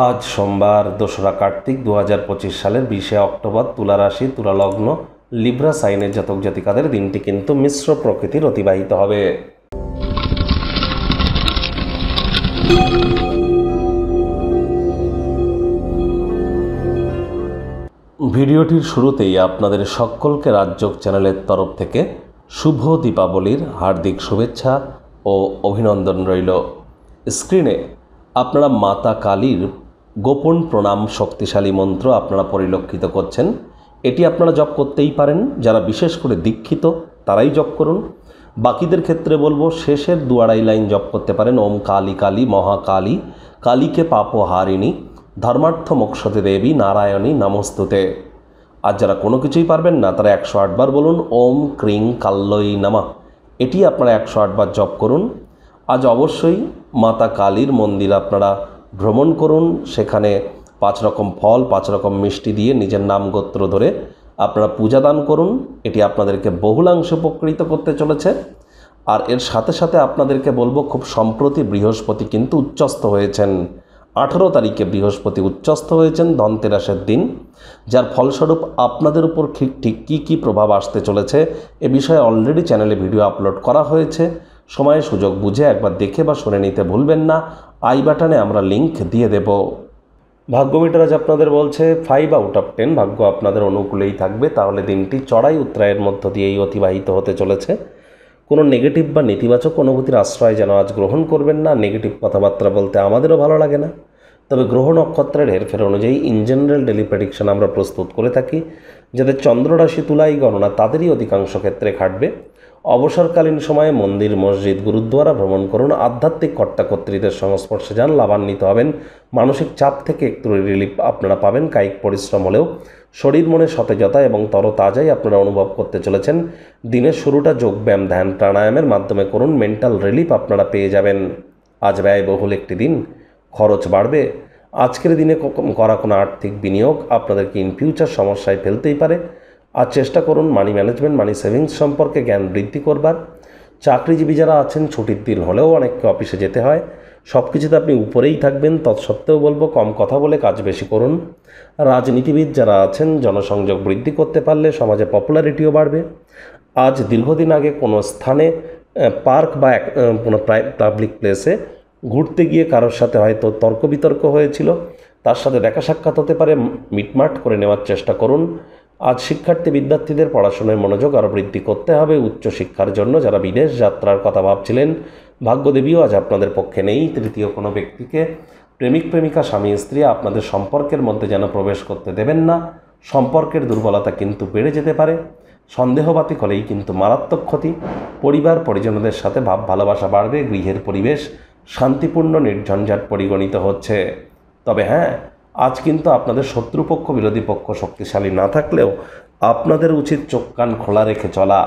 আজ সোমবার 2রা কার্তিক 2025 সালের 20শে অক্টোবর। তুলা রাশি, তুলা লগ্ন, লিব্রা সাইনের জাতক জাতিকাদের দিনটি কিন্তু মিশ্র প্রকৃতির অতিবাহিত হবে। ভিডিওটির শুরুতেই আপনাদের সকলকে রাজযোগ চ্যানেলের তরফ থেকে শুভ দীপাবলির হার্দিক শুভেচ্ছা ও অভিনন্দন রইল। স্ক্রিনে আপনারা মাতা কালীর গোপন প্রণাম শক্তিশালী মন্ত্র আপনারা পরিলক্ষিত করছেন। এটি আপনারা জপ করতেই পারেন, যারা বিশেষ করে দীক্ষিত তারাই জপ করুন। বাকিদের ক্ষেত্রে বলবো শেষের 2-2.5 লাইন জপ করতে পারেন। ওম কালী কালী মহাকালী কালীকে পাপহারিণী ধর্মার্থ মোক্ষতে দেবী নারায়ণী নমস্তুতে। আর যারা কোনো কিছুই পারবেন না তারা 108 বার বলুন ওম ক্রিং কাল্যই নমঃ। এটি আপনারা 108 বার জপ করুন। আজ অবশ্যই মাতা কালীর মন্দির আপনারা ভ্রমণ করুন। সেখানে 5 রকম ফল 5 রকম মিষ্টি দিয়ে নিজের নাম গোত্র ধরে আপনারা পূজা দান করুন। এটি আপনাদেরকে বহুলাংশে উপকৃত করতে চলেছে। আর এর সাথে সাথে আপনাদেরকে বলবো, খুব সম্প্রতি বৃহস্পতি কিন্তু উচ্চস্থ হয়েছেন। 18 তারিখে বৃহস্পতি উচ্চস্থ হয়েছেন ধনতেরাসের দিন, যার ফলস্বরূপ আপনাদের উপর ঠিক কী প্রভাব আসতে চলেছে এ বিষয়ে অলরেডি চ্যানেলে ভিডিও আপলোড করা হয়েছে। সময় সুযোগ বুঝে একবার দেখে বা শুনে নিতে ভুলবেন না। আই বাটনে আমরা লিংক দিয়ে দেব। ভাগ্যমিটার আজ আপনাদের বলছে 5 আউট অফ 10 ভাগ্য আপনাদের অনুকূলেই থাকবে। তাহলে দিনটি চড়াই উত্তরায়ের মধ্য দিয়েই অতিবাহিত হতে চলেছে। কোনো নেগেটিভ বা নেতিবাচক অনুভূতির আশ্রয় যেন আজ গ্রহণ করবেন না। নেগেটিভ কথাবার্তা বলতে আমাদেরও ভালো লাগে না। তবে গ্রহ নক্ষত্রের হেরফের অনুযায়ী ইন জেনারেল ডেলি প্রেডিকশন আমরা প্রস্তুত করে থাকি। যাদের চন্দ্ররাশি তুলাই গণনা তাদেরই অধিকাংশ ক্ষেত্রে খাটবে। অবসরকালীন সময়ে মন্দির, মসজিদ, গুরুদ্বারা ভ্রমণ করুন। আধ্যাত্মিক কর্তাকর্ত্রীদের সংস্পর্শে যান, লাভান্বিত হবেন। মানসিক চাপ থেকে একটু রিলিফ আপনারা পাবেন। কায়িক পরিশ্রম হলেও শরীর মনে সতেজতা এবং তরতাজাই আপনারা অনুভব করতে চলেছেন। দিনের শুরুটা যোগব্যায়াম, ধ্যান, প্রাণায়ামের মাধ্যমে করুন। মেন্টাল রিলিফ আপনারা পেয়ে যাবেন। আজ ব্যয়বহুল একটি দিন, খরচ বাড়বে। আজকের দিনে করা কোনো আর্থিক বিনিয়োগ আপনাদেরকে ইন ফিউচার সমস্যায় ফেলতেই পারে। আজ চেষ্টা করুন মানি ম্যানেজমেন্ট, মানি সেভিংস সম্পর্কে জ্ঞান বৃদ্ধি করবার। চাকরিজীবী যারা আছেন ছুটির দিন হলেও অনেককে অফিসে যেতে হয়। সব কিছুতে আপনি উপরেই থাকবেন। তৎসত্ত্বেও বলবো কম কথা বলে কাজ বেশি করুন। রাজনীতিবিদ যারা আছেন জনসংযোগ বৃদ্ধি করতে পারলে সমাজে পপুলারিটিও বাড়বে। আজ দীর্ঘদিন আগে কোনো স্থানে পার্ক বা কোনো পাবলিক প্লেসে ঘুরতে গিয়ে কারোর সাথে হয়তো তর্ক বিতর্ক হয়েছিল, তার সাথে দেখা সাক্ষাৎ হতে পারে। মিটমাট করে নেওয়ার চেষ্টা করুন। আজ বিদ্যার্থীদের পড়াশোনায় মনোযোগ আরও বৃদ্ধি করতে হবে। উচ্চশিক্ষার জন্য যারা বিদেশ যাত্রার কথা ভাবছিলেন, ভাগ্যদেবীও আজ আপনাদের পক্ষে নেই। তৃতীয় কোনো ব্যক্তিকে, প্রেমিক প্রেমিকা, স্বামী স্ত্রী আপনাদের সম্পর্কের মধ্যে যেন প্রবেশ করতে দেবেন না। সম্পর্কের দুর্বলতা কিন্তু বেড়ে যেতে পারে। সন্দেহবাতিক হলেই কিন্তু মারাত্মক ক্ষতি। পরিবার পরিজনদের সাথে ভাব ভালোবাসা বাড়বে। গৃহের পরিবেশ শান্তিপূর্ণ নির্ঝঞ্ঝাট পরিগণিত হচ্ছে। তবে হ্যাঁ, আজ কিন্তু আপনাদের শত্রুপক্ষ বিরোধী পক্ষ শক্তিশালী না থাকলেও আপনাদের উচিত চোখ কান খোলা রেখে চলা।